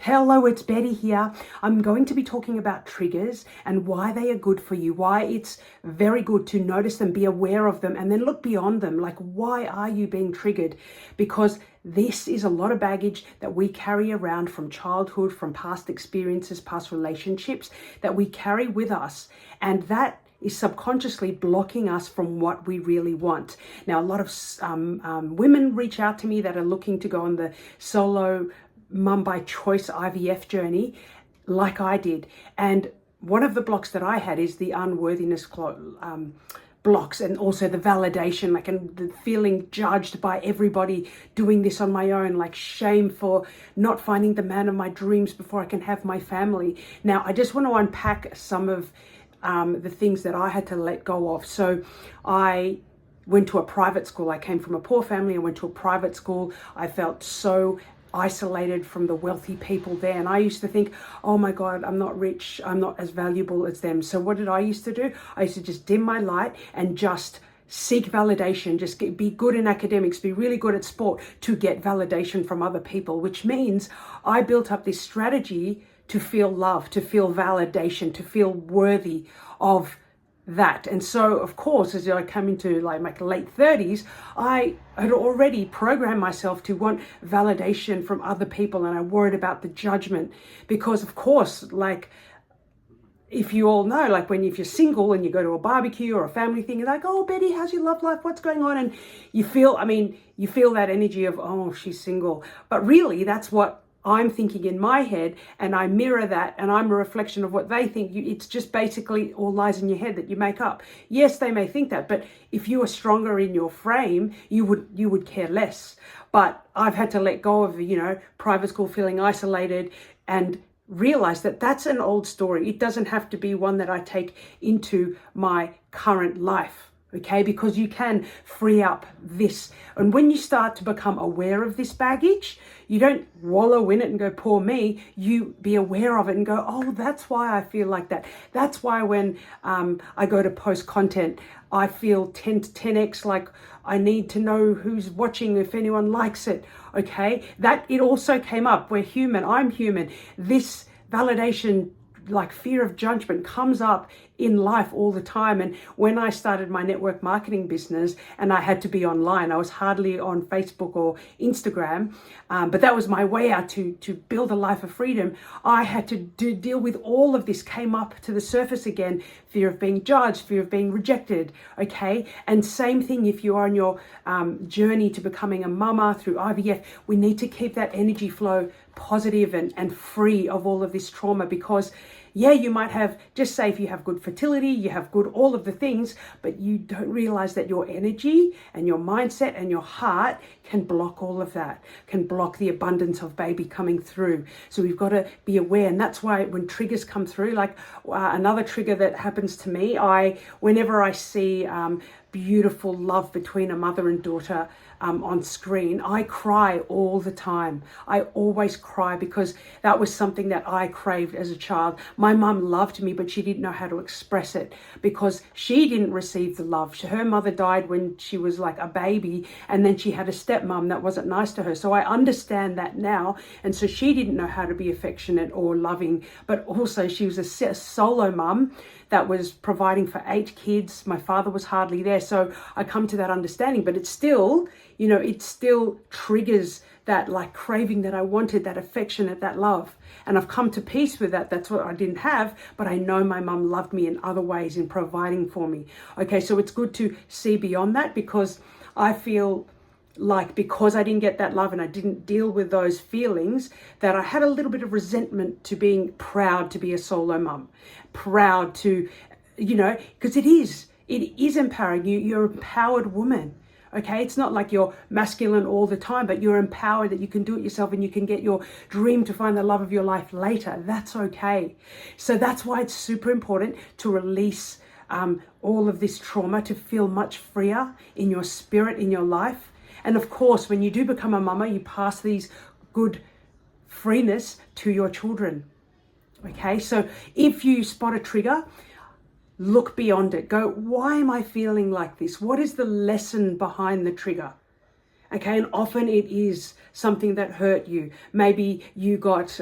Hello, it's Betty here. I'm going to be talking about triggers and why they are good for you, why it's very good to notice them, be aware of them, and then look beyond them. Like, why are you being triggered? Because this is a lot of baggage that we carry around from childhood, from past experiences, past relationships that we carry with us. And that is subconsciously blocking us from what we really want. Now, a lot of women reach out to me that are looking to go on the solo mum by choice IVF journey like I did. And one of the blocks that I had is the unworthiness blocks, and also the validation, like, and the feeling judged by everybody doing this on my own, like shame for not finding the man of my dreams before I can have my family. Now, I just want to unpack some of the things that I had to let go of. So I went to a private school. I came from a poor family. I went to a private school. I felt so isolated from the wealthy people there, and I used to think, oh my God, I'm not rich, I'm not as valuable as them. So what did I used to do? I used to just dim my light and just seek validation, just be good in academics, be really good at sport to get validation from other people, which means I built up this strategy to feel love, to feel validation, to feel worthy of that. And so, of course, as I came into like my late 30s, I had already programmed myself to want validation from other people, and I worried about the judgment because, of course, like, if you all know, like, if you're single and you go to a barbecue or a family thing, you're like, oh, Betty, how's your love life? What's going on? And you feel that energy of, oh, she's single. But really, that's what I'm thinking in my head, and I mirror that, and I'm a reflection of what they think. It's just basically all lies in your head that you make up. Yes, they may think that, but if you are stronger in your frame, you would care less. But I've had to let go of, private school, feeling isolated, and realize that that's an old story. It doesn't have to be one that I take into my current life. Okay, because you can free up this. And when you start to become aware of this baggage, you don't wallow in it and go, poor me. You be aware of it and go, oh, that's why I feel like that. That's why when I go to post content, I feel 10x like I need to know who's watching, if anyone likes it. Okay, that it also came up. We're human. I'm human. This validation, like fear of judgment, comes up in life all the time. And when I started my network marketing business and I had to be online, I was hardly on Facebook or Instagram, but that was my way out to build a life of freedom. I had to deal with all of this, came up to the surface again, fear of being judged, fear of being rejected. Okay, and same thing if you are on your journey to becoming a mama through IVF, we need to keep that energy flow positive and free of all of this trauma, because yeah, you might have, just say if you have good fertility, you have good all of the things, but you don't realize that your energy and your mindset and your heart can block all of that, can block the abundance of baby coming through. So we've got to be aware. And that's why when triggers come through, like another trigger that happens to me, whenever I see beautiful love between a mother and daughter on screen, I cry all the time. I always cry because that was something that I craved as a child. My mum loved me, but she didn't know how to express it because she didn't receive the love. Her mother died when she was like a baby, and then she had a stepmom that wasn't nice to her. So I understand that now. And so she didn't know how to be affectionate or loving, but also she was a solo mum that was providing for 8 kids. My father was hardly there. So I come to that understanding, but it's still, it still triggers that like craving that I wanted, that affection, that love. And I've come to peace with that. That's what I didn't have, but I know my mum loved me in other ways in providing for me. Okay, so it's good to see beyond that, because I feel like because I didn't get that love and I didn't deal with those feelings, that I had a little bit of resentment to being proud to be a solo mum, proud to, because it is empowering you. You're an empowered woman. Okay, it's not like you're masculine all the time, but you're empowered that you can do it yourself and you can get your dream to find the love of your life later. That's okay. So that's why it's super important to release all of this trauma, to feel much freer in your spirit, in your life. And of course, when you do become a mama, you pass these good freeness to your children. Okay, so if you spot a trigger, look beyond it. Go, why am I feeling like this? What is the lesson behind the trigger? Okay, and often it is something that hurt you. Maybe you got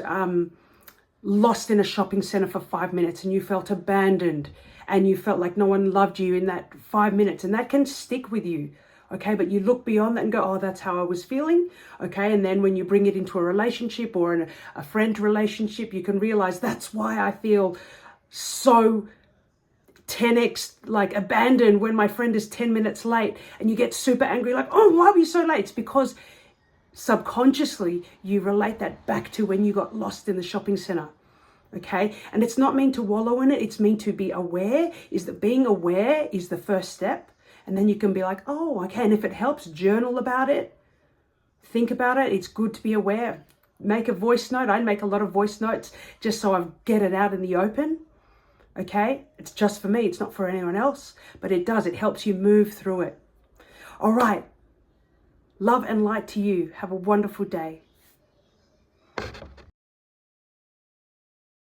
lost in a shopping center for 5 minutes and you felt abandoned and you felt like no one loved you in that 5 minutes, and that can stick with you. Okay, but you look beyond that and go, oh, that's how I was feeling. Okay, and then when you bring it into a relationship or a friend relationship, you can realize that's why I feel so 10x like abandoned when my friend is 10 minutes late, and you get super angry like, oh, why were you so late? It's because subconsciously you relate that back to when you got lost in the shopping center. Okay, and it's not meant to wallow in it, it's meant to be aware. Is that being aware is the first step, and then you can be like, oh, okay. And if it helps, journal about it, think about it. It's good to be aware. Make a voice note. I make a lot of voice notes just so I get it out in the open. Okay, it's just for me, it's not for anyone else, but it helps you move through it. All right, love and light to you. Have a wonderful day.